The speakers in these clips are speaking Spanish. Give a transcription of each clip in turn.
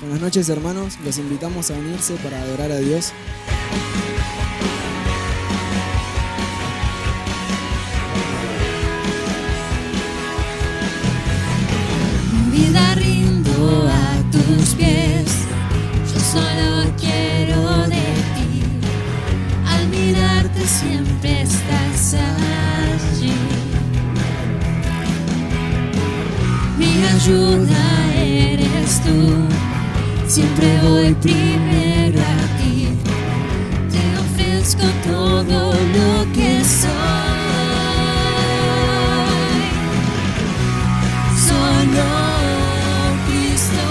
Buenas noches, hermanos, los invitamos a unirse para adorar a Dios. Mi vida rindo a tus pies, yo solo quiero de ti. Al mirarte siempre estás allí. Mi ayuda eres tú, siempre voy primero a ti. Te ofrezco todo lo que soy. Solo Cristo,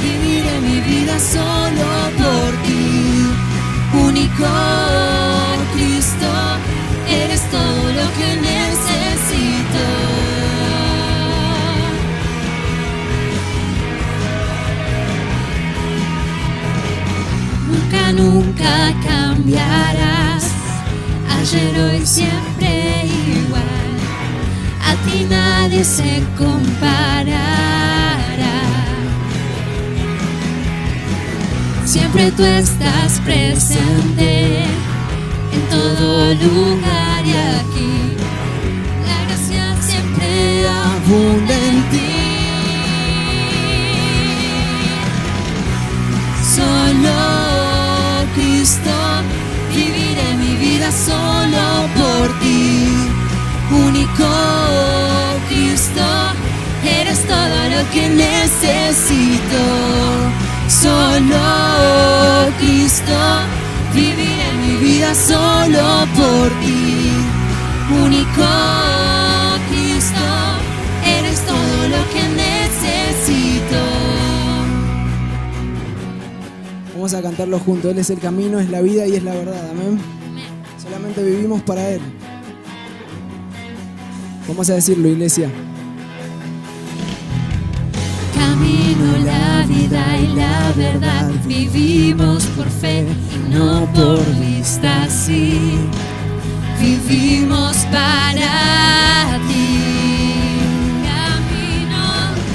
viviré mi vida solo por ti. Único Cristo, eres todo lo que necesito. Nunca, nunca cambiarás, ayer, hoy, siempre igual. A ti nadie se comparará. Siempre tú estás presente en todo lugar y aquí. La gracia siempre abunda en ti. Solo Cristo, viviré mi vida solo por ti. Único Cristo, eres todo lo que necesito. Solo Cristo, viviré mi vida solo por ti. Único Cristo, eres todo lo que necesito. Vamos a cantarlo juntos. Él es el camino, es la vida y es la verdad. Amén. Solamente vivimos para Él. Vamos a decirlo, iglesia. Camino, la vida y la verdad, vivimos por fe y no por vista, sí. Vivimos para ti.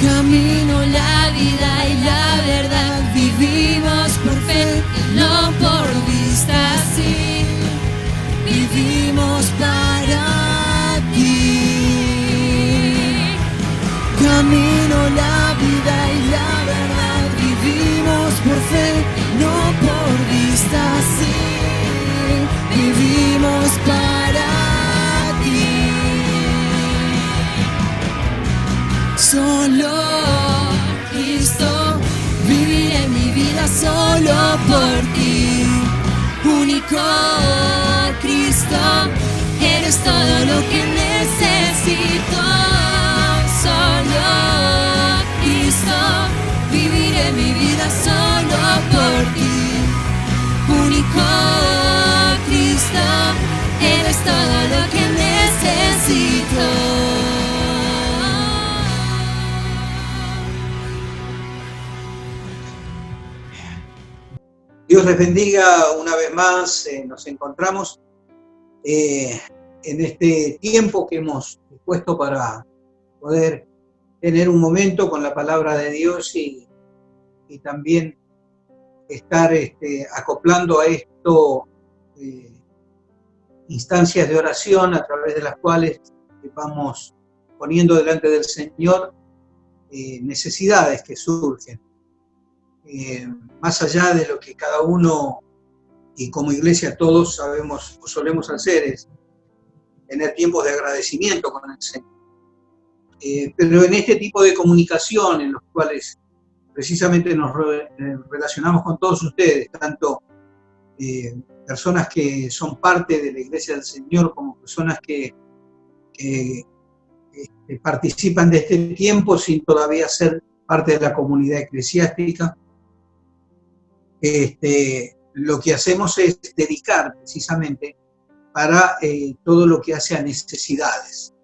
Camino, la vida y la verdad, vivimos por fe y no por vista, sí. Vivimos para ti. Camino, la vida y la verdad, vivimos por fe, no por vista, sí. Vivimos para ti. Solo Cristo, viviré mi vida solo por ti. Único Cristo, eres todo lo que necesito. Solo Cristo, viviré mi vida solo por ti. Único Cristo, eres todo lo que necesito. Dios les bendiga una vez más. Nos encontramos en este tiempo que hemos dispuesto para poder tener un momento con la palabra de Dios y también estar acoplando a esto instancias de oración a través de las cuales vamos poniendo delante del Señor necesidades que surgen. Más allá de lo que cada uno y como iglesia todos sabemos o solemos hacer, es tener tiempos de agradecimiento con el Señor. Pero en este tipo de comunicación en los cuales precisamente nos relacionamos con todos ustedes, tanto personas que son parte de la Iglesia del Señor como personas que participan de este tiempo sin todavía ser parte de la comunidad eclesiástica, lo que hacemos es dedicar precisamente para todo lo que hace a necesidades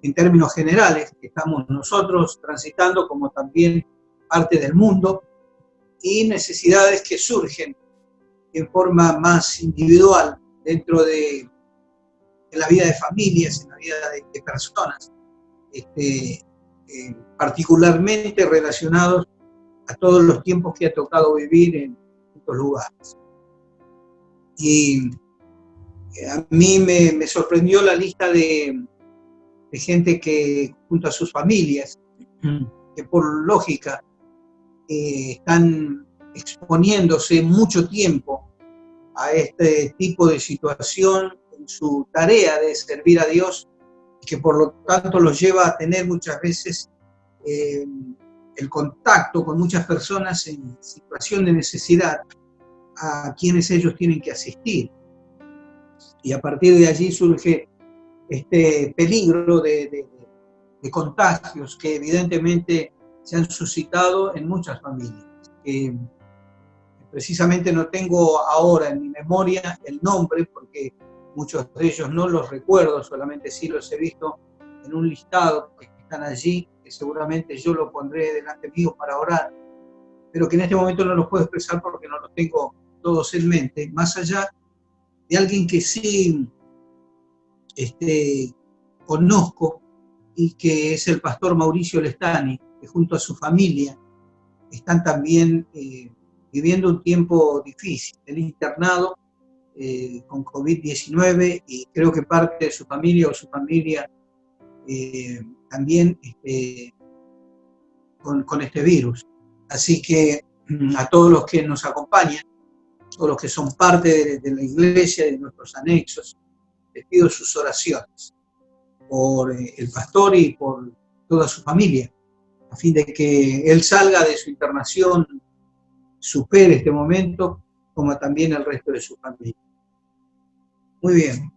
en términos generales que estamos nosotros transitando como también parte del mundo, y necesidades que surgen en forma más individual dentro de la vida de familias, en la vida de personas, particularmente relacionados a todos los tiempos que ha tocado vivir en estos lugares. Y a mí me sorprendió la lista de gente que, junto a sus familias, que por lógica están exponiéndose mucho tiempo a este tipo de situación en su tarea de servir a Dios, y que por lo tanto los lleva a tener muchas veces el contacto con muchas personas en situación de necesidad a quienes ellos tienen que asistir. Y a partir de allí surge este peligro de contagios que evidentemente se han suscitado en muchas familias. Precisamente no tengo ahora en mi memoria el nombre, porque muchos de ellos no los recuerdo, solamente sí los he visto en un listado que están allí, que seguramente yo lo pondré delante mío para orar, pero que en este momento no los puedo expresar porque no los tengo todos en mente, más allá de alguien que sí conozco, y que es el pastor Mauricio Lestani, que junto a su familia están también viviendo un tiempo difícil, el internado con COVID-19, y creo que parte de su familia también con este virus. Así que a todos los que nos acompañan, todos los que son parte de la iglesia, de nuestros anexos, les pido sus oraciones por el pastor y por toda su familia, a fin de que él salga de su internación, supere este momento, como también el resto de su familia. Muy bien.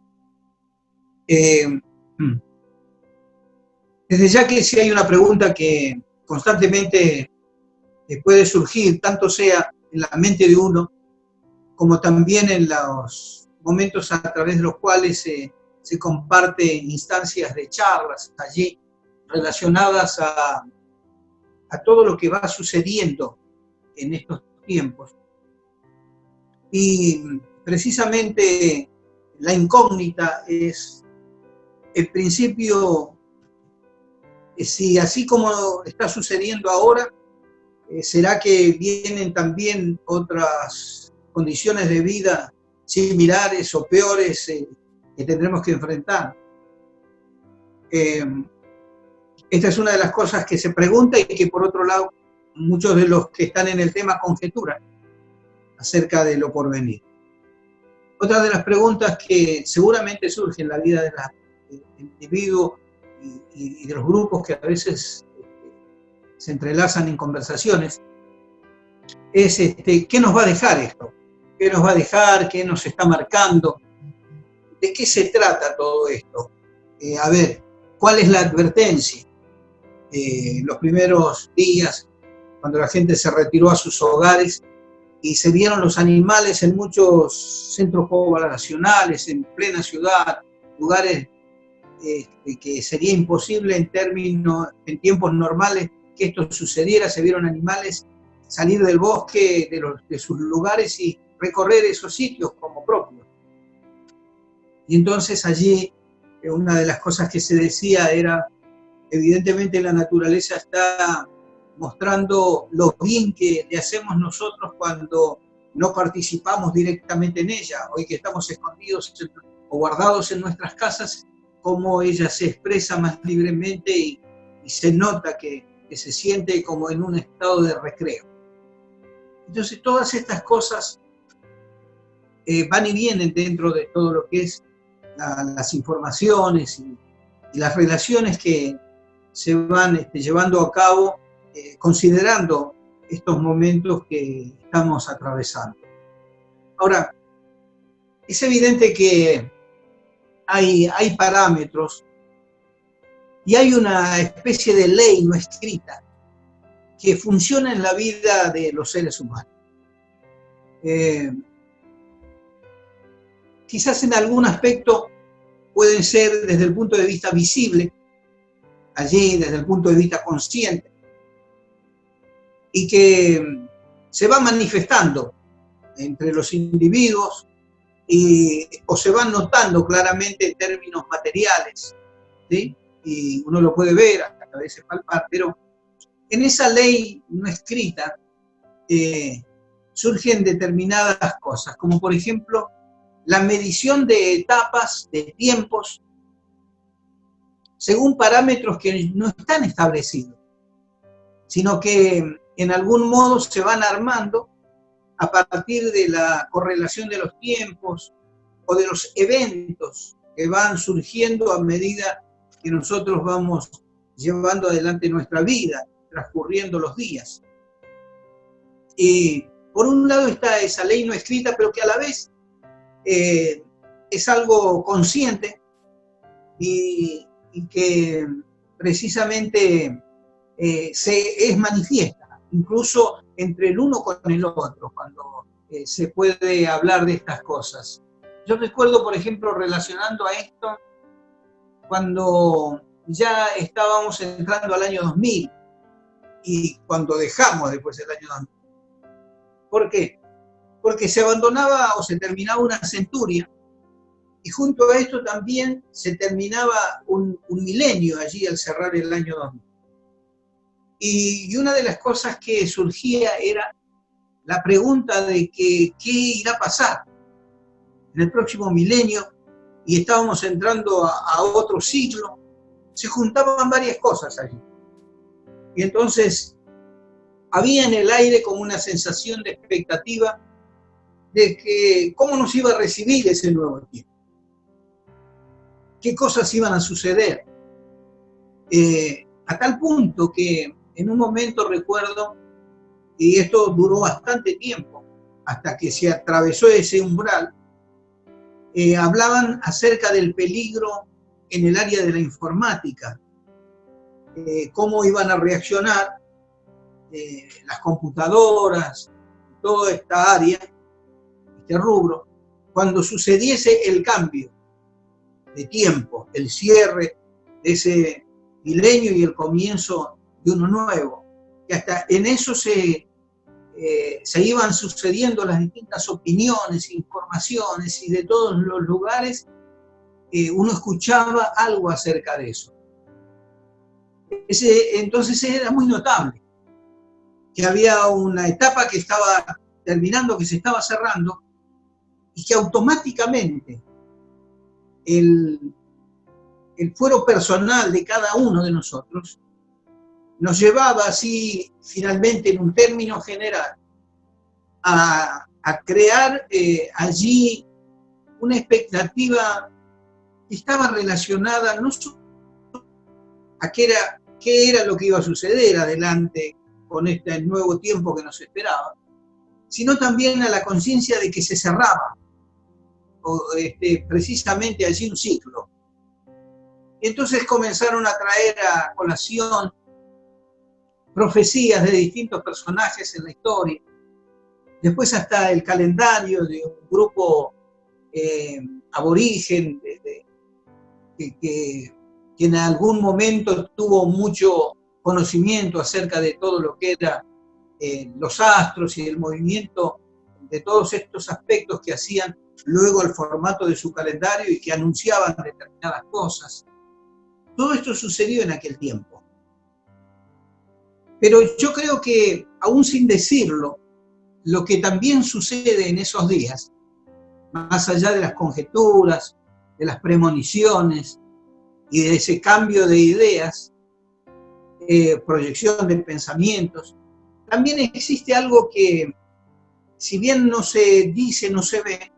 Desde ya que si hay una pregunta que constantemente puede surgir, tanto sea en la mente de uno, como también en los momentos a través de los cuales se comparten instancias de charlas allí relacionadas a todo lo que va sucediendo en estos tiempos. Y precisamente la incógnita es, en principio, si así como está sucediendo ahora, ¿será que vienen también otras condiciones de vida similares o peores que tendremos que enfrentar? Esta es una de las cosas que se pregunta y que, por otro lado, muchos de los que están en el tema conjeturan acerca de lo porvenir. Otra de las preguntas que seguramente surge en la vida del individuo y de los grupos que a veces se entrelazan en conversaciones es ¿qué nos va a dejar esto? ¿Qué nos va a dejar? ¿Qué nos está marcando? ¿De qué se trata todo esto? A ver, ¿cuál es la advertencia? Los primeros días, cuando la gente se retiró a sus hogares y se vieron los animales en muchos centros poblacionales, en plena ciudad, lugares que sería imposible en tiempos normales que esto sucediera. Se vieron animales salir del bosque, de sus lugares y recorrer esos sitios como propios. Y entonces allí una de las cosas que se decía era, evidentemente la naturaleza está mostrando lo bien que le hacemos nosotros cuando no participamos directamente en ella. Hoy que estamos escondidos o guardados en nuestras casas, cómo ella se expresa más libremente y se nota que se siente como en un estado de recreo. Entonces todas estas cosas van y vienen dentro de todo lo que es las informaciones y las relaciones que se van llevando a cabo considerando estos momentos que estamos atravesando. Ahora, es evidente que hay parámetros y hay una especie de ley no escrita que funciona en la vida de los seres humanos. Quizás en algún aspecto pueden ser desde el punto de vista visible, allí desde el punto de vista consciente, y que se va manifestando entre los individuos o se van notando claramente en términos materiales, ¿sí? Y uno lo puede ver, a veces palpar, pero En esa ley no escrita surgen determinadas cosas, como por ejemplo la medición de etapas, de tiempos, según parámetros que no están establecidos, sino que en algún modo se van armando a partir de la correlación de los tiempos o de los eventos que van surgiendo a medida que nosotros vamos llevando adelante nuestra vida, transcurriendo los días. Y por un lado está esa ley no escrita, pero que a la vez es algo consciente y que precisamente es manifiesta, incluso entre el uno con el otro, cuando se puede hablar de estas cosas. Yo recuerdo, por ejemplo, relacionando a esto, cuando ya estábamos entrando al año 2000 y cuando dejamos después el año 2000. ¿Por qué? Porque se abandonaba o se terminaba una centuria y junto a esto también se terminaba un milenio allí al cerrar el año 2000. Y una de las cosas que surgía era la pregunta de que qué irá a pasar en el próximo milenio, y estábamos entrando a otro siglo. Se juntaban varias cosas allí. Y entonces había en el aire como una sensación de expectativa de que cómo nos iba a recibir ese nuevo tiempo, qué cosas iban a suceder, a tal punto que en un momento recuerdo, y esto duró bastante tiempo, hasta que se atravesó ese umbral, hablaban acerca del peligro en el área de la informática, cómo iban a reaccionar las computadoras, toda esta área, este rubro, cuando sucediese el cambio de tiempo, el cierre de ese milenio y el comienzo de uno nuevo. Que hasta en eso se iban sucediendo las distintas opiniones, informaciones, y de todos los lugares uno escuchaba algo acerca de eso. Entonces era muy notable que había una etapa que estaba terminando, que se estaba cerrando, y que automáticamente el fuero personal de cada uno de nosotros nos llevaba así, finalmente, en un término general, a crear allí una expectativa que estaba relacionada no solo a qué era lo que iba a suceder adelante con este nuevo tiempo que nos esperaba, sino también a la conciencia de que se cerraba precisamente allí un ciclo. Y entonces comenzaron a traer a colación profecías de distintos personajes en la historia, después hasta el calendario de un grupo aborigen que en algún momento tuvo mucho conocimiento acerca de todo lo que era los astros y el movimiento de todos estos aspectos que hacían luego el formato de su calendario y que anunciaban determinadas cosas. Todo esto sucedió en aquel tiempo. Pero yo creo que, aún sin decirlo, lo que también sucede en esos días, más allá de las conjeturas, de las premoniciones y de ese cambio de ideas, proyección de pensamientos, también existe algo que, si bien no se dice, no se ve,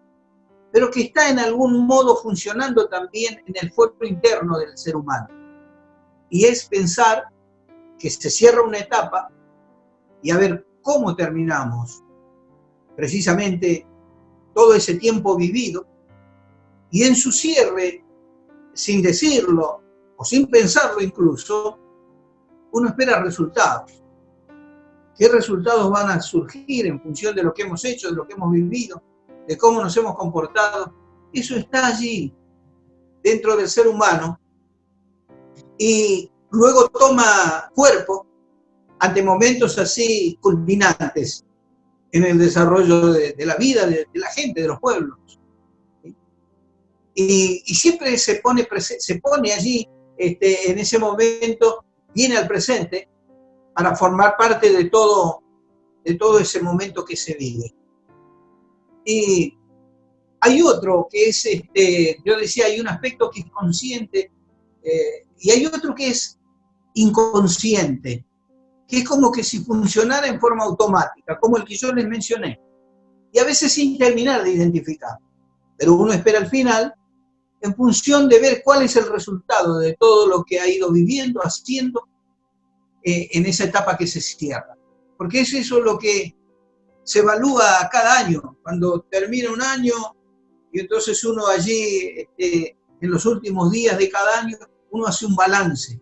pero que está en algún modo funcionando también en el fuero interno del ser humano. Y es pensar que se cierra una etapa y a ver cómo terminamos precisamente todo ese tiempo vivido, y en su cierre, sin decirlo o sin pensarlo incluso, uno espera resultados. ¿Qué resultados van a surgir en función de lo que hemos hecho, de lo que hemos vivido, de cómo nos hemos comportado? Eso está allí, dentro del ser humano, y luego toma cuerpo ante momentos así culminantes en el desarrollo de la vida, de la gente, de los pueblos. Y siempre se pone allí, en ese momento, viene al presente, para formar parte de todo ese momento que se vive. Y hay otro que es, yo decía, hay un aspecto que es consciente y hay otro que es inconsciente, que es como que si funcionara en forma automática, como el que yo les mencioné, y a veces sin terminar de identificar. Pero uno espera al final en función de ver cuál es el resultado de todo lo que ha ido viviendo, haciendo en esa etapa que se cierra. Porque es eso lo que se evalúa cada año, cuando termina un año y entonces uno allí, en los últimos días de cada año, uno hace un balance.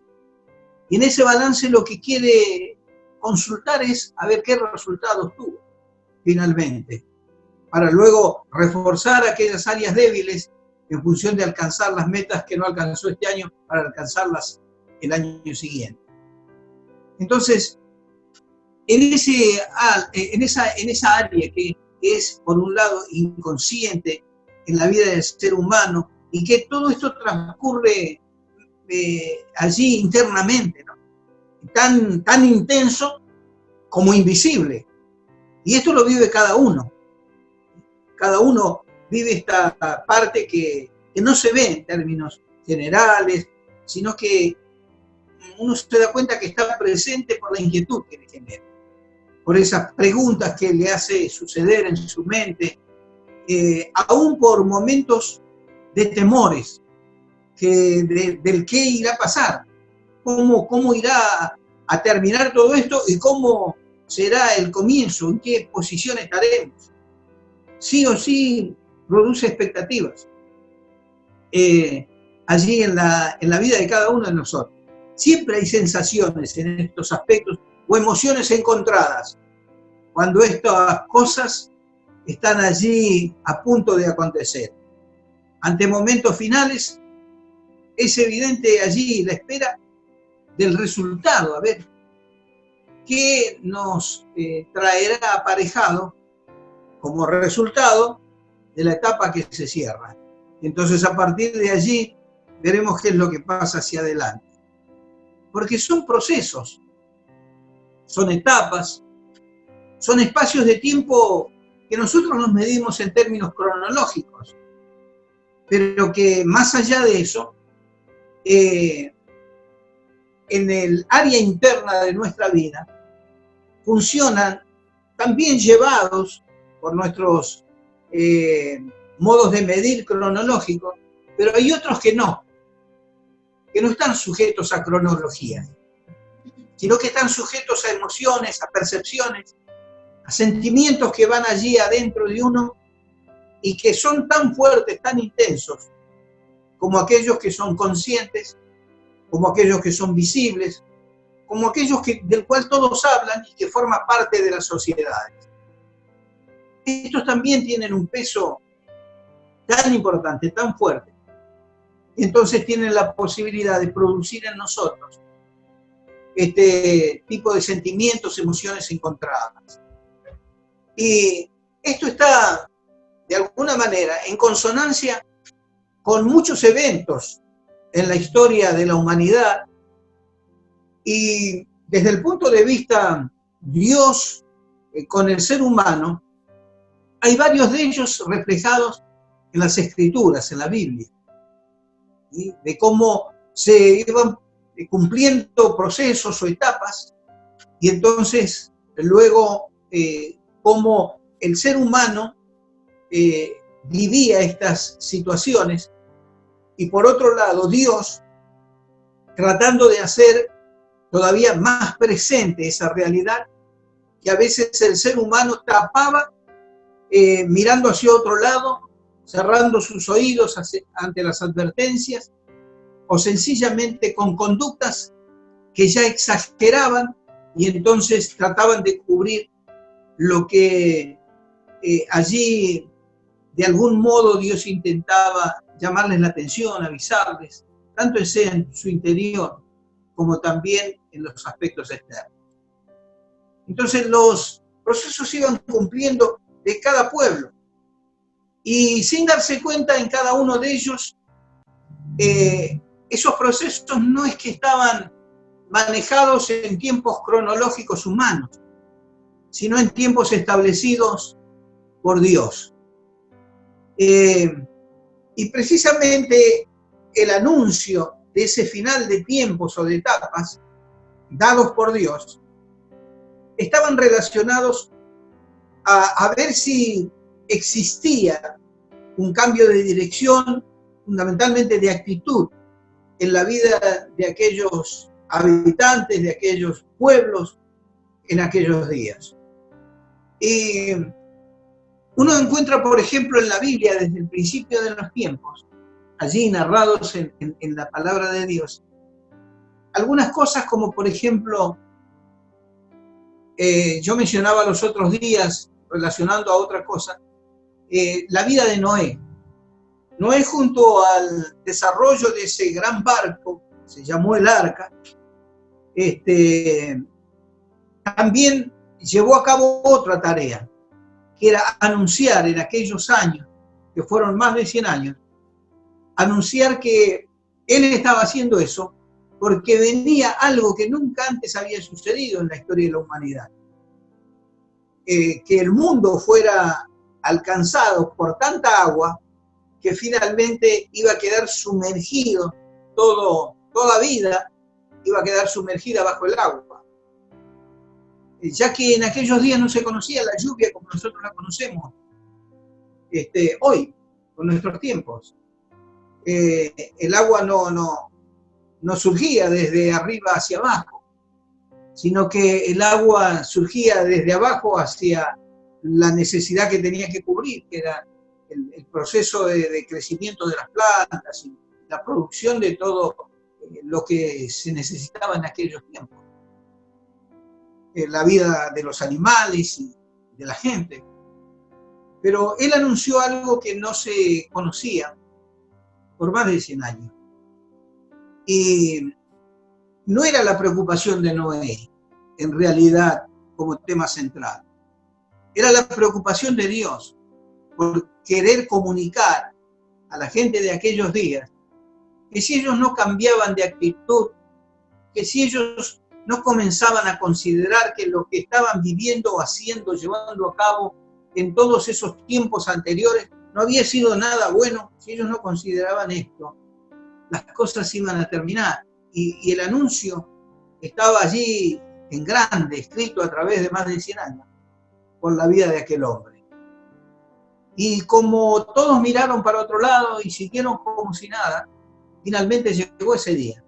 Y en ese balance lo que quiere consultar es a ver qué resultados tuvo finalmente, para luego reforzar aquellas áreas débiles en función de alcanzar las metas que no alcanzó este año para alcanzarlas el año siguiente. Entonces, en esa área que es, por un lado, inconsciente en la vida del ser humano y que todo esto transcurre allí internamente, ¿no? Tan intenso como invisible. Y esto lo vive cada uno. Cada uno vive esta parte que no se ve en términos generales, sino que uno se da cuenta que está presente por la inquietud que le genera, por esas preguntas que le hace suceder en su mente, aún por momentos de temores, del qué irá a pasar, cómo irá a terminar todo esto y cómo será el comienzo, en qué posición estaremos. Sí o sí produce expectativas allí en la vida de cada uno de nosotros. Siempre hay sensaciones en estos aspectos o emociones encontradas cuando estas cosas están allí a punto de acontecer. Ante momentos finales, es evidente allí la espera del resultado, a ver qué nos traerá aparejado como resultado de la etapa que se cierra. Entonces, a partir de allí, veremos qué es lo que pasa hacia adelante. Porque son procesos, son etapas, son espacios de tiempo que nosotros nos medimos en términos cronológicos, pero que más allá de eso, en el área interna de nuestra vida, funcionan también llevados por nuestros modos de medir cronológicos, pero hay otros que no están sujetos a cronología, sino que están sujetos a emociones, a percepciones, a sentimientos que van allí adentro de uno y que son tan fuertes, tan intensos, como aquellos que son conscientes, como aquellos que son visibles, como aquellos del cual todos hablan y que forman parte de las sociedades. Estos también tienen un peso tan importante, tan fuerte, y entonces tienen la posibilidad de producir en nosotros este tipo de sentimientos, emociones encontradas. Y esto está, de alguna manera, en consonancia con muchos eventos en la historia de la humanidad, y desde el punto de vista Dios con el ser humano, hay varios de ellos reflejados en las Escrituras, en la Biblia, ¿sí? De cómo se iban cumpliendo procesos o etapas, y entonces luego cómo el ser humano vivía estas situaciones, y por otro lado Dios tratando de hacer todavía más presente esa realidad que a veces el ser humano tapaba mirando hacia otro lado, cerrando sus oídos ante las advertencias, o sencillamente con conductas que ya exageraban y entonces trataban de cubrir lo que allí de algún modo Dios intentaba llamarles la atención, avisarles, tanto sea en su interior como también en los aspectos externos. Entonces los procesos iban cumpliendo de cada pueblo, y sin darse cuenta en cada uno de ellos, esos procesos no es que estaban manejados en tiempos cronológicos humanos, sino en tiempos establecidos por Dios. Y precisamente el anuncio de ese final de tiempos o de etapas dados por Dios estaban relacionados a ver si existía un cambio de dirección, fundamentalmente de actitud, en la vida de aquellos habitantes, de aquellos pueblos, en aquellos días. Y uno encuentra, por ejemplo, en la Biblia, desde el principio de los tiempos, allí narrados en la palabra de Dios, algunas cosas como, por ejemplo, yo mencionaba los otros días, relacionando a otra cosa, la vida de Noé. Noé, junto al desarrollo de ese gran barco, se llamó el Arca, también llevó a cabo otra tarea, que era anunciar en aquellos años, que fueron más de 100 años, anunciar que él estaba haciendo eso porque venía algo que nunca antes había sucedido en la historia de la humanidad. Que el mundo fuera alcanzado por tanta agua que finalmente iba a quedar sumergido, toda vida iba a quedar sumergida bajo el agua. Ya que en aquellos días no se conocía la lluvia como nosotros la conocemos hoy, con nuestros tiempos. El agua no surgía desde arriba hacia abajo, sino que el agua surgía desde abajo hacia la necesidad que tenía que cubrir, que era el proceso de crecimiento de las plantas y la producción de todo lo que se necesitaba en aquellos tiempos. La vida de los animales y de la gente. Pero él anunció algo que no se conocía por más de 100 años. Y no era la preocupación de Noé, en realidad, como tema central. Era la preocupación de Dios por querer comunicar a la gente de aquellos días que si ellos no cambiaban de actitud, que si ellos no comenzaban a considerar que lo que estaban viviendo, haciendo, llevando a cabo en todos esos tiempos anteriores no había sido nada bueno, si ellos no consideraban esto, las cosas iban a terminar. Y el anuncio estaba allí en grande, escrito a través de más de 100 años, por la vida de aquel hombre. Y como todos miraron para otro lado y siguieron como si nada, finalmente llegó ese día.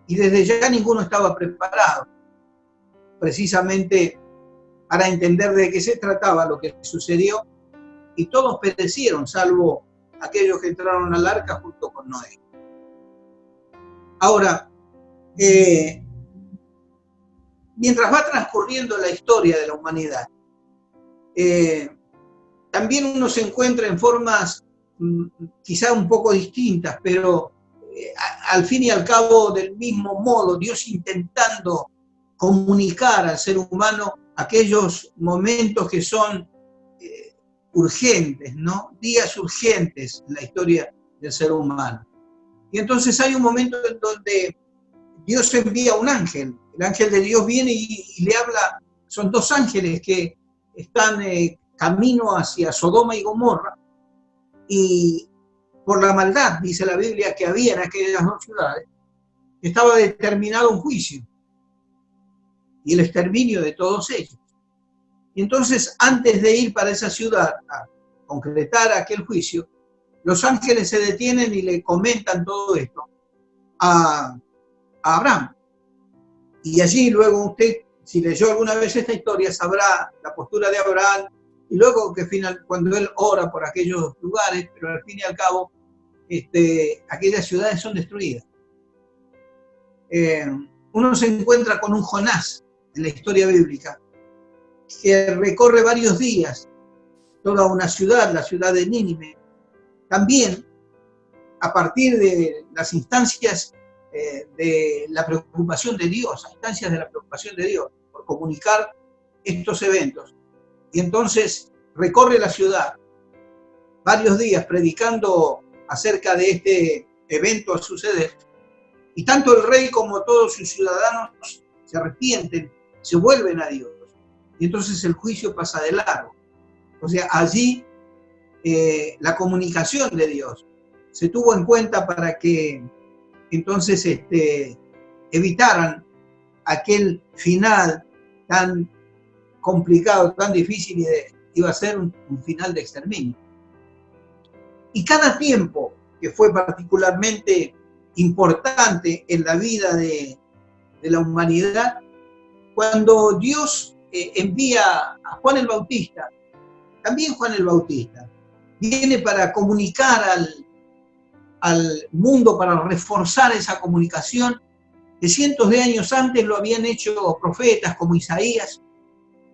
Y desde ya ninguno estaba preparado, precisamente para entender de qué se trataba lo que sucedió, y todos perecieron, salvo aquellos que entraron al arca junto con Noé. Ahora, mientras va transcurriendo la historia de la humanidad, también uno se encuentra en formas quizá un poco distintas, pero al fin y al cabo del mismo modo, Dios intentando comunicar al ser humano aquellos momentos que son urgentes, ¿no? Días urgentes en la historia del ser humano. Y entonces hay un momento en donde Dios envía un ángel. El ángel de Dios viene y le habla. Son dos ángeles que están camino hacia Sodoma y Gomorra, y por la maldad, dice la Biblia, que había en aquellas dos ciudades, estaba determinado un juicio y el exterminio de todos ellos. Y entonces, antes de ir para esa ciudad a concretar aquel juicio, los ángeles se detienen y le comentan todo esto a Abraham. Y allí luego usted, si leyó alguna vez esta historia, sabrá la postura de Abraham, y luego que cuando él ora por aquellos lugares, pero al fin y al cabo, aquellas ciudades son destruidas. Uno se encuentra con un Jonás en la historia bíblica, que recorre varios días toda una ciudad, la ciudad de Nínive. También, a partir de las instancias de la preocupación de Dios, a instancias de la preocupación de Dios, por comunicar estos eventos. Y entonces recorre la ciudad varios días predicando acerca de este evento a suceder. Y tanto el rey como todos sus ciudadanos se arrepienten, se vuelven a Dios. Y entonces el juicio pasa de largo. O sea, allí la comunicación de Dios se tuvo en cuenta para que entonces evitaran aquel final tan complicado, tan difícil, y iba a ser un final de exterminio. Y cada tiempo que fue particularmente importante en la vida de la humanidad, cuando Dios envía a Juan el Bautista, también Juan el Bautista viene para comunicar al mundo, para reforzar esa comunicación que cientos de años antes lo habían hecho profetas como Isaías,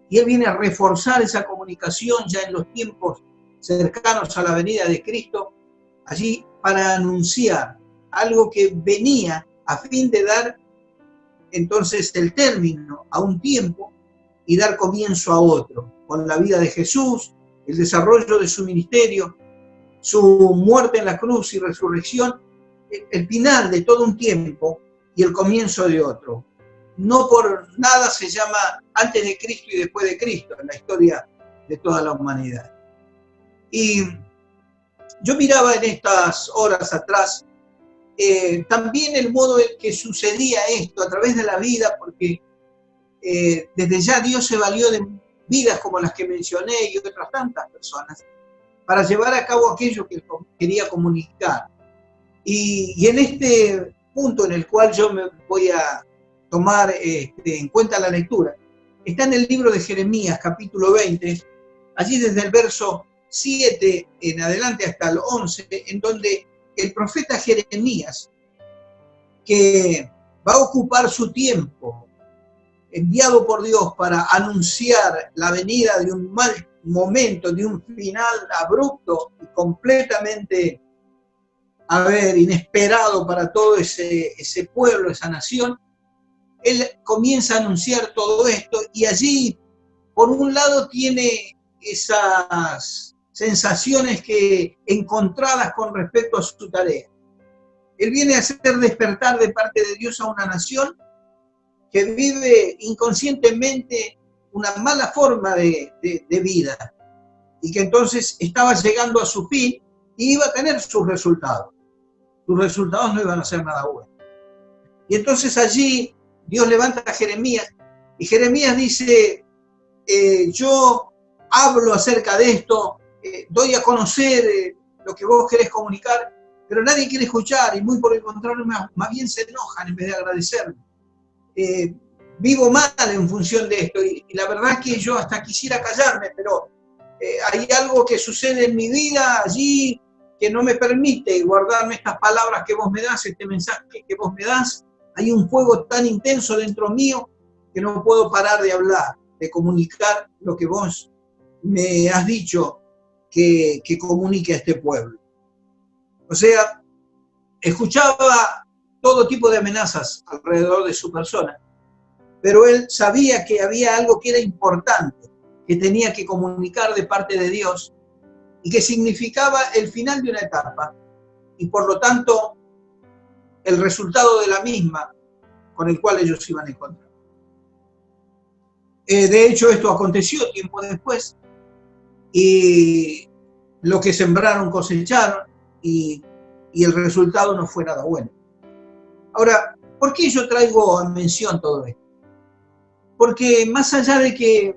y él viene a reforzar esa comunicación ya en los tiempos cercanos a la venida de Cristo, allí para anunciar algo que venía a fin de dar entonces el término a un tiempo y dar comienzo a otro, con la vida de Jesús, el desarrollo de su ministerio, su muerte en la cruz y resurrección, el final de todo un tiempo y el comienzo de otro. No por nada se llama antes de Cristo y después de Cristo en la historia de toda la humanidad. Y yo miraba en estas horas atrás también el modo en que sucedía esto a través de la vida, porque desde ya Dios se valió de vidas como las que mencioné y otras tantas personas para llevar a cabo aquello que quería comunicar. Y en este punto en el cual yo me voy a tomar en cuenta la lectura, está en el libro de Jeremías, capítulo 20, allí desde el verso 7 en adelante hasta el 11, en donde el profeta Jeremías, que va a ocupar su tiempo, enviado por Dios para anunciar la venida de un mal momento, de un final abrupto y completamente, inesperado para todo ese pueblo, esa nación, él comienza a anunciar todo esto y allí, por un lado, tiene esas sensaciones encontradas con respecto a su tarea. Él viene a hacer despertar de parte de Dios a una nación que vive inconscientemente una mala forma de vida y que entonces estaba llegando a su fin y iba a tener sus resultados. Sus resultados no iban a ser nada buenos. Y entonces allí Dios levanta a Jeremías y Jeremías dice, yo hablo acerca de esto, doy a conocer lo que vos querés comunicar, pero nadie quiere escuchar y muy por el contrario, más bien se enojan en vez de agradecerme. Vivo mal en función de esto y la verdad es que yo hasta quisiera callarme, pero hay algo que sucede en mi vida allí que no me permite guardarme estas palabras que vos me das, este mensaje que vos me das. Hay un fuego tan intenso dentro mío que no puedo parar de hablar, de comunicar lo que vos me has dicho que comunique a este pueblo. O sea, escuchaba todo tipo de amenazas alrededor de su persona, pero él sabía que había algo que era importante, que tenía que comunicar de parte de Dios y que significaba el final de una etapa y por lo tanto el resultado de la misma con el cual ellos iban a encontrar. De hecho, esto aconteció tiempo después y lo que sembraron cosecharon y el resultado no fue nada bueno. Ahora, ¿por qué yo traigo a mención todo esto? Porque más allá de que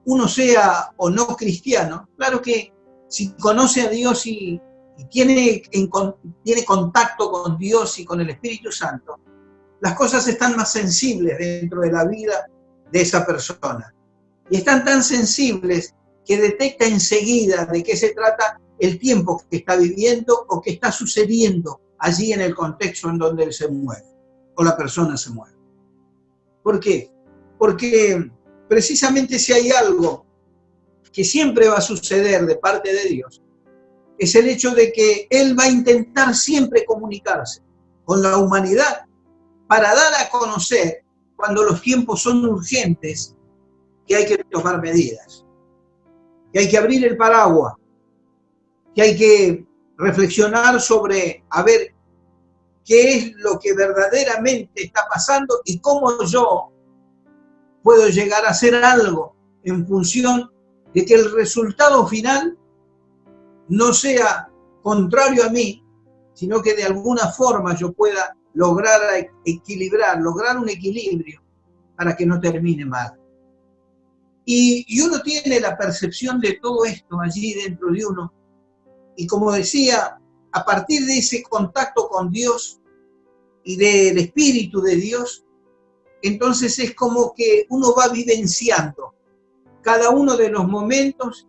uno sea o no cristiano, claro que si conoce a Dios y tiene contacto con Dios y con el Espíritu Santo, las cosas están más sensibles dentro de la vida de esa persona. Y están tan sensibles que detecta enseguida de qué se trata el tiempo que está viviendo o que está sucediendo allí en el contexto en donde él se mueve o la persona se mueve. ¿Por qué? Porque precisamente si hay algo que siempre va a suceder de parte de Dios, es el hecho de que Él va a intentar siempre comunicarse con la humanidad para dar a conocer cuando los tiempos son urgentes que hay que tomar medidas, que hay que abrir el paraguas, que hay que reflexionar sobre a ver qué es lo que verdaderamente está pasando y cómo yo puedo llegar a hacer algo en función de que el resultado final no sea contrario a mí, sino que de alguna forma yo pueda lograr lograr un equilibrio para que no termine mal. Y uno tiene la percepción de todo esto allí dentro de uno. Y como decía, a partir de ese contacto con Dios y del Espíritu de Dios, entonces es como que uno va vivenciando cada uno de los momentos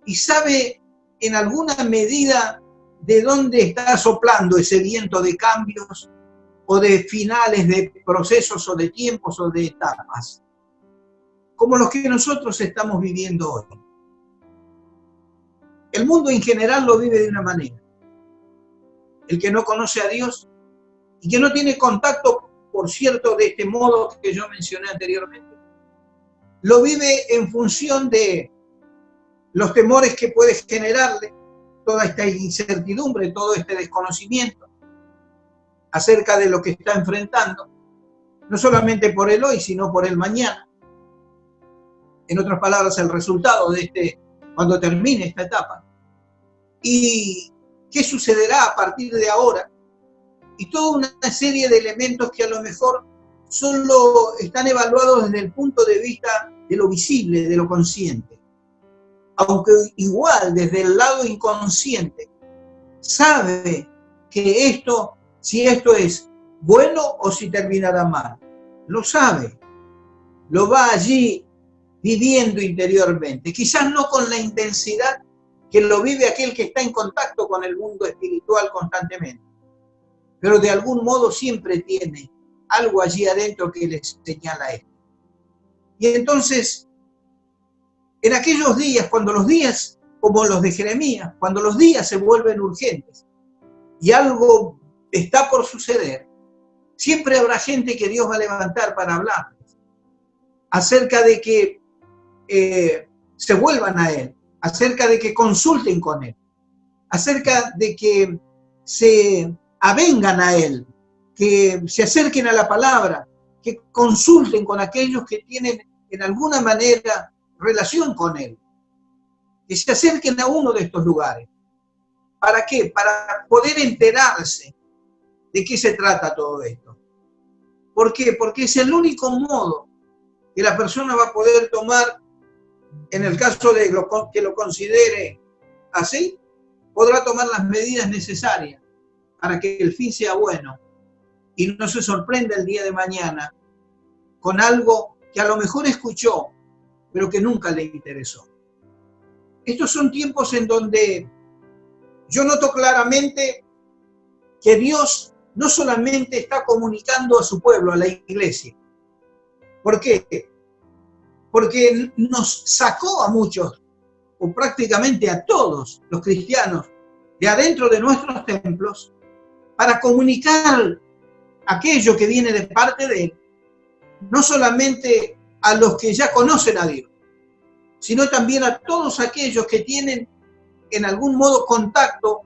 y sabe en alguna medida de dónde está soplando ese viento de cambios o de finales de procesos o de tiempos o de etapas, como los que nosotros estamos viviendo hoy. El mundo en general lo vive de una manera. El que no conoce a Dios y que no tiene contacto, por cierto, de este modo que yo mencioné anteriormente, lo vive en función de los temores que puede generarle toda esta incertidumbre, todo este desconocimiento acerca de lo que está enfrentando, no solamente por el hoy, sino por el mañana. En otras palabras, el resultado de cuando termine esta etapa. ¿Y qué sucederá a partir de ahora? Y toda una serie de elementos que a lo mejor solo están evaluados desde el punto de vista de lo visible, de lo consciente. Aunque igual desde el lado inconsciente sabe que si esto es bueno o si terminará mal. Lo sabe, lo va allí viviendo interiormente. Quizás no con la intensidad que lo vive aquel que está en contacto con el mundo espiritual constantemente, pero de algún modo siempre tiene algo allí adentro que le señala esto. Y entonces, en aquellos días, cuando los días, como los de Jeremías, cuando los días se vuelven urgentes y algo está por suceder, siempre habrá gente que Dios va a levantar para hablarles acerca de que se vuelvan a Él, acerca de que consulten con Él, acerca de que se avengan a Él, que se acerquen a la palabra, que consulten con aquellos que tienen en alguna manera relación con Él, que se acerquen a uno de estos lugares. ¿Para qué? Para poder enterarse de qué se trata todo esto. ¿Por qué? Porque es el único modo que la persona va a poder tomar, en el caso de que lo considere así, podrá tomar las medidas necesarias para que el fin sea bueno y no se sorprenda el día de mañana con algo que a lo mejor escuchó, pero que nunca le interesó. Estos son tiempos en donde yo noto claramente que Dios no solamente está comunicando a su pueblo, a la iglesia. ¿Por qué? Porque nos sacó a muchos, o prácticamente a todos los cristianos, de adentro de nuestros templos, para comunicar aquello que viene de parte de Él, no solamente a los que ya conocen a Dios, sino también a todos aquellos que tienen en algún modo contacto,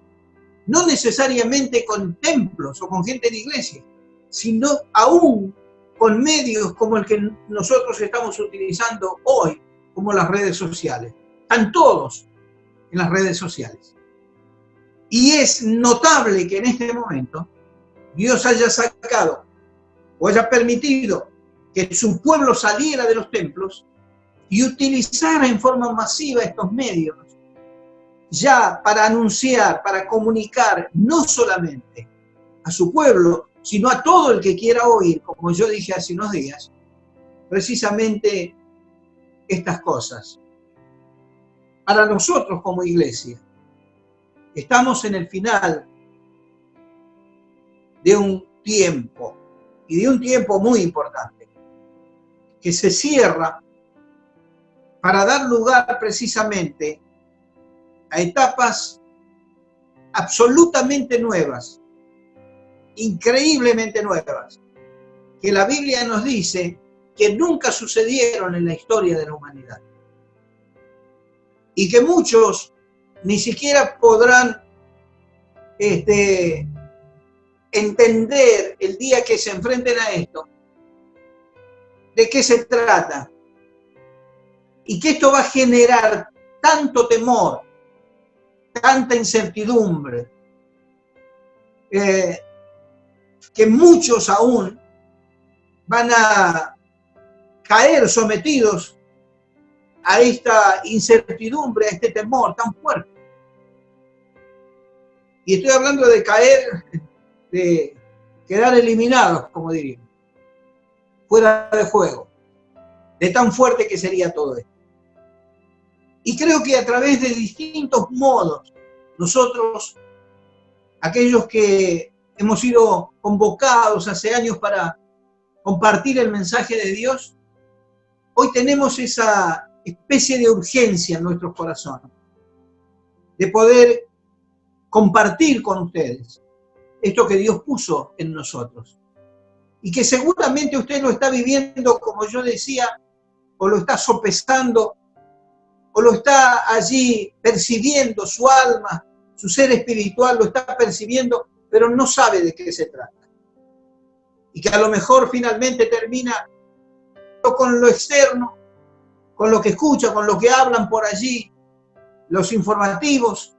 no necesariamente con templos o con gente de iglesia, sino aún con medios como el que nosotros estamos utilizando hoy, como las redes sociales. Están todos en las redes sociales. Y es notable que en este momento Dios haya sacado o haya permitido que su pueblo saliera de los templos y utilizara en forma masiva estos medios ya para anunciar, para comunicar no solamente a su pueblo, sino a todo el que quiera oír, como yo dije hace unos días, precisamente estas cosas. Para nosotros como iglesia, estamos en el final de un tiempo, y de un tiempo muy importante, que se cierra para dar lugar precisamente a etapas absolutamente nuevas, increíblemente nuevas, que la Biblia nos dice que nunca sucedieron en la historia de la humanidad. Y que muchos ni siquiera podrán entender el día que se enfrenten a esto, de qué se trata, y que esto va a generar tanto temor, tanta incertidumbre, que muchos aún van a caer sometidos a esta incertidumbre, a este temor tan fuerte. Y estoy hablando de caer, de quedar eliminados, como diríamos, fuera de juego, de tan fuerte que sería todo esto. Y creo que a través de distintos modos, nosotros, aquellos que hemos sido convocados hace años para compartir el mensaje de Dios, hoy tenemos esa especie de urgencia en nuestros corazones, de poder compartir con ustedes esto que Dios puso en nosotros. Y que seguramente usted lo está viviendo, como yo decía, o lo está sopesando, o lo está allí percibiendo, su alma, su ser espiritual lo está percibiendo, pero no sabe de qué se trata. Y que a lo mejor finalmente termina con lo externo, con lo que escucha, con lo que hablan por allí, los informativos,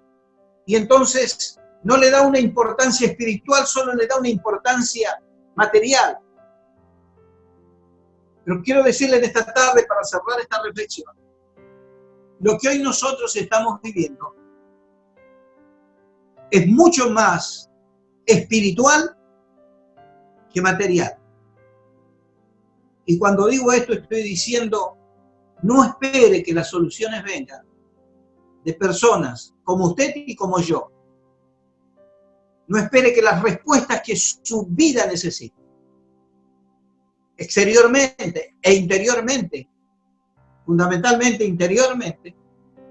y entonces no le da una importancia espiritual, solo le da una importancia material. Pero quiero decirle en esta tarde, para cerrar esta reflexión, lo que hoy nosotros estamos viviendo es mucho más espiritual que material. Y cuando digo esto estoy diciendo, no espere que las soluciones vengan de personas como usted y como yo. No espere que las respuestas que su vida necesita, exteriormente e interiormente, fundamentalmente interiormente,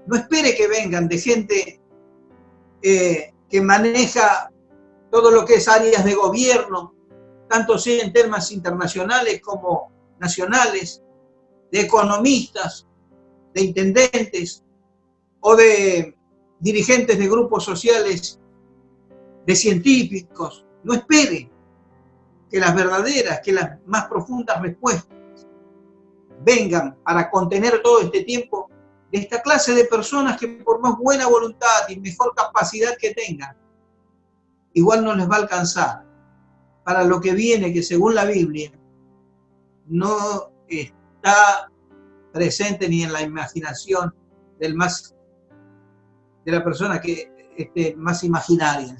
no espere que vengan de gente que maneja todo lo que es áreas de gobierno, tanto sea en temas internacionales como nacionales, de economistas, de intendentes o de dirigentes de grupos sociales, de científicos. No espere que las verdaderas, que las más profundas respuestas vengan para contener todo este tiempo de esta clase de personas que por más buena voluntad y mejor capacidad que tengan, igual no les va a alcanzar para lo que viene, que según la Biblia no está presente ni en la imaginación de la persona que más imaginaria.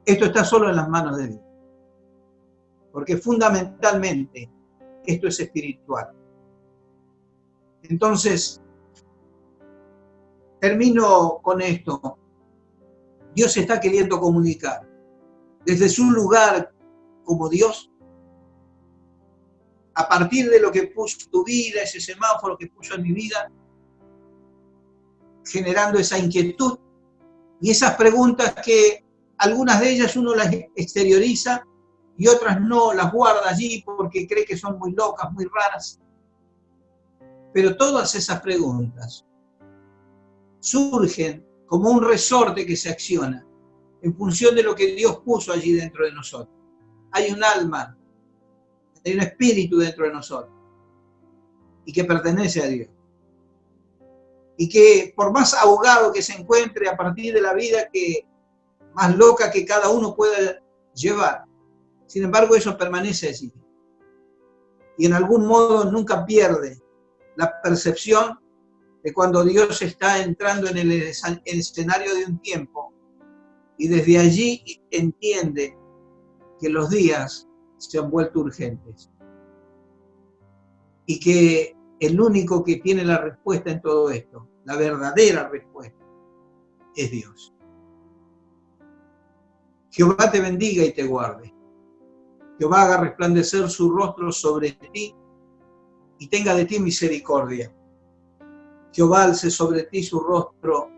Esto está solo en las manos de Dios, porque fundamentalmente esto es espiritual. Entonces, termino con esto. Dios está queriendo comunicar desde su lugar como Dios, a partir de lo que puso tu vida, ese semáforo que puso en mi vida, generando esa inquietud y esas preguntas que algunas de ellas uno las exterioriza y otras no, las guarda allí porque cree que son muy locas, muy raras. Pero todas esas preguntas surgen como un resorte que se acciona en función de lo que Dios puso allí dentro de nosotros. Hay un alma, hay un espíritu dentro de nosotros y que pertenece a Dios. Y que por más ahogado que se encuentre a partir de la vida que más loca que cada uno pueda llevar, sin embargo eso permanece allí. Y en algún modo nunca pierde la percepción de cuando Dios está entrando en el escenario de un tiempo y desde allí entiende que los días se han vuelto urgentes y que el único que tiene la respuesta en todo esto, la verdadera respuesta, es Dios. Jehová te bendiga y te guarde. Jehová haga resplandecer su rostro sobre ti y tenga de ti misericordia. Jehová alce sobre ti su rostro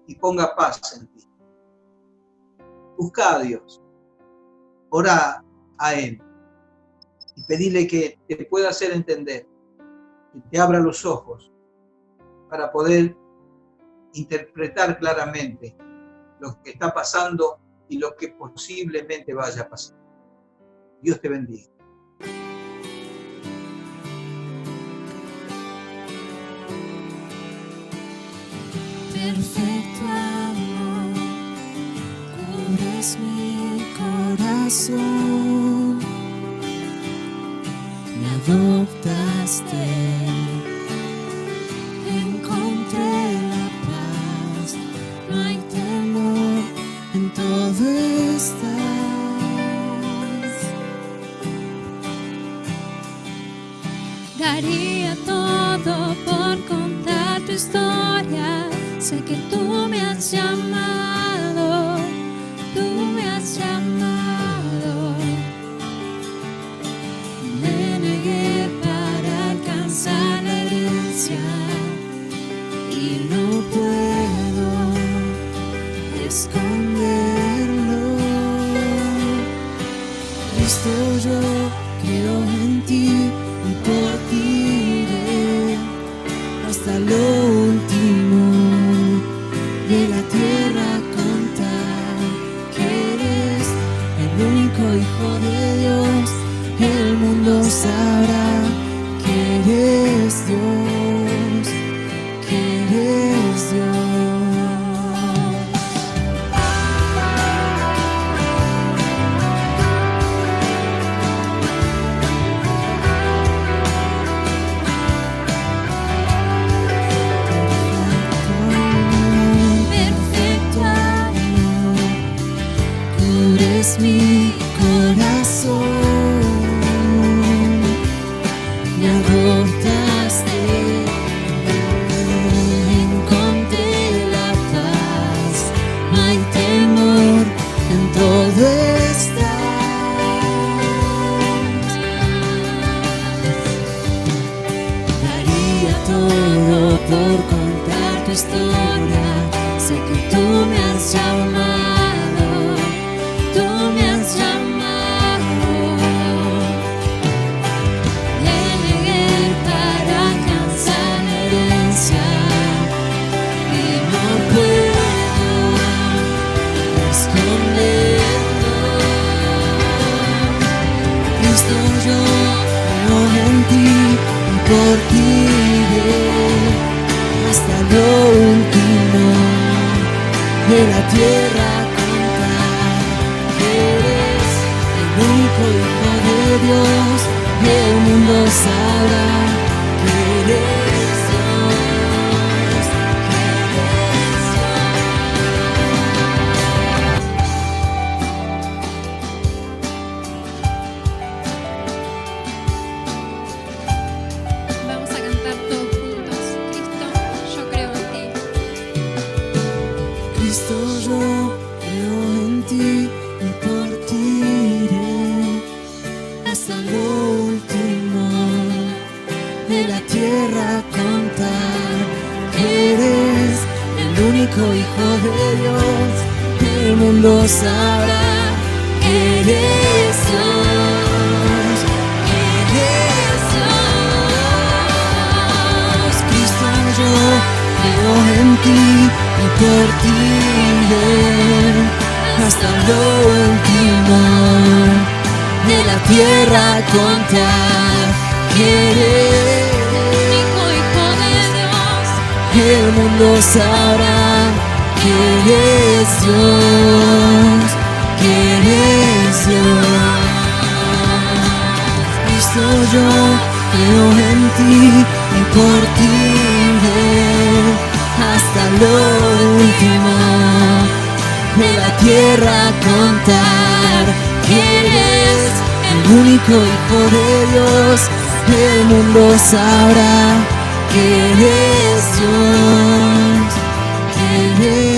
y ponga paz en ti. Busca a Dios, ora a Él y pedile que te pueda hacer entender, que te abra los ojos para poder interpretar claramente lo que está pasando y lo que posiblemente vaya a pasar. Dios te bendiga. Perfecto amor, cubres mi corazón, me adoptaste, encontré la paz, no hay temor, en todo estás. Daría todo por contar tu historia. Sé que tú me has llamado, tú me has llamado. Me negué para alcanzar la herencia y no puedo esconderlo. Cristo, yo creo en ti y por ti iré hasta lo último de la tierra, contar que eres el único Hijo de Dios. El mundo sabrá que eres Dios, que eres Dios. Mi corazón, me adoptaste, encontré la paz, no hay temor, en todo estás. Daría todo por contar tu historia, sé que tú me has llamado. Por ti iré hasta lo último de la tierra, contar que eres el único Hijo de Dios. El mundo sabrá que eres Dios, que eres Vamos a cantar todos juntos. Cristo, yo creo en ti. Cristo, yo creo en ti y por ti iré hasta lo último de la tierra, contar que eres el único Hijo de Dios. El mundo sabrá que eres Dios, que eres Dios. Cristo, yo creo en ti y por ti iré hasta lo último de la tierra, contar que eres el único Hijo de Dios. El mundo sabrá que eres Dios, que eres Dios. Cristo, yo creo en ti y por ti iré hasta lo último de la tierra, contar que eres el único Hijo de Dios. El mundo sabrá que eres Dios, que eres